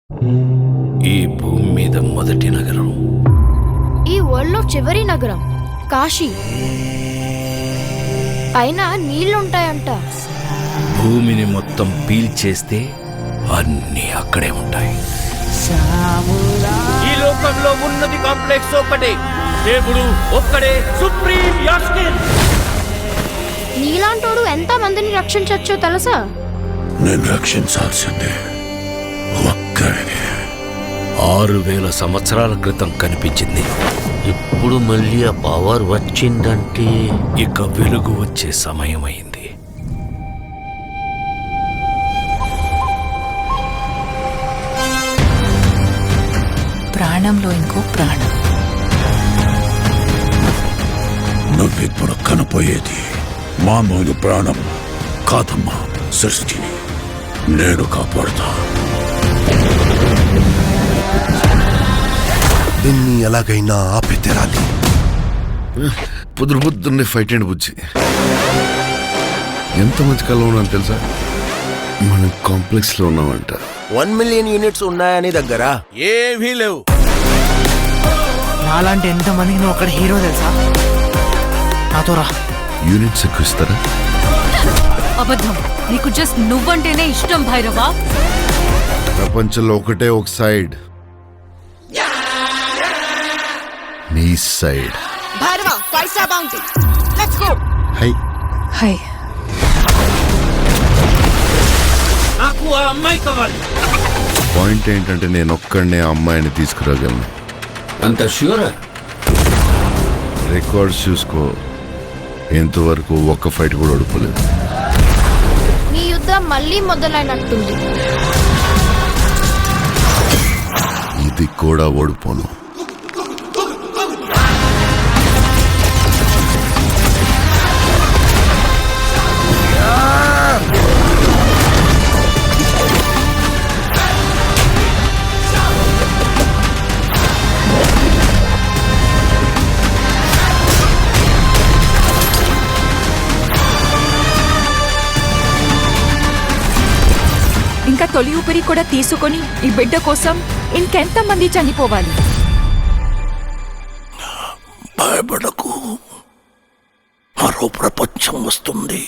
ఈ భూమి మీద మొదటి నగరం, ఈ వరల్డ్లో చివరి నగరం కాశీ. పైన నీళ్లుంటాయంట. భూమిని మొత్తం పీల్చేస్తే అన్నీ అక్కడే ఉంటాయి. ఈ లోకంలో ఉన్నది కాంప్లెక్స్ ఒక్కటే, దేవుడు ఒక్కడే సుప్రీం యాస్కిన్. నీలాంటోడు ఎంత మందిని రక్షించచ్చో తెలుసా? నేను రక్షించాల్సిందే ఒక్కడిని. 6000 సంవత్సరాల క్రితం కనిపించింది. ఇప్పుడు మళ్ళీ ఆ పవర్ వచ్చిందంటే ఇక వెలుగు వచ్చే సమయమైంది. ప్రాణంలో ఇంకో ప్రాణం. నువ్విప్పుడు కనపోయేది మామూలు ప్రాణం కాదమ్మా. సృష్టిని నేను కాపాడుతా. దీన్ని ఎలాగైనా ఆపి తీరాలి. పొద్దున్నే ఫైట్ అండి బుజ్జి. ఎంత మంచి కళ ఉన్నాను తెలుసా? మనం కాంప్లెక్స్ లో ఉన్నామంట. 1 మిలియన్ యూనిట్స్ ఉన్నాయని దగ్గర ఏమీ లేవు. నాలాంటి ఎంతమందికి నువ్వు అక్కడ హీరో తెలుసా? నాతో రా. యూనిట్స్ ఎక్కువ ఇస్తారా? అబద్ధం. నీకు జస్ట్ నువ్వంటేనే ఇష్టం భైరవా. ప్రపంచంలో ఒకటే ఒక సైడ్, నీ side. Bhairava 5 star bounty. Let's go. Hi hi. నాకు ఆ అమ్మాయి కావాలి. పాయింట్ ఏంటంటే నేను ఒక్కడనే ఆ అమ్మాయిని తీసుకురాగలను. అంత ష్యూరా? రికార్డ్స్ చూసుకో, ఇంతవరకు ఒక్క ఫైట్ కూడా ఓడిపోలేదు. నీ యుద్ధం మళ్ళీ మొదలైనట్టుంది. ఇది కూడా ఓడిపోను. ఇంకా తొలి ఊపిరి కూడా తీసుకొని ఈ బిడ్డ కోసం ఇంకెంతమంది చనిపోవాలి? భయపడకు, మరో ప్రపంచం వస్తుంది.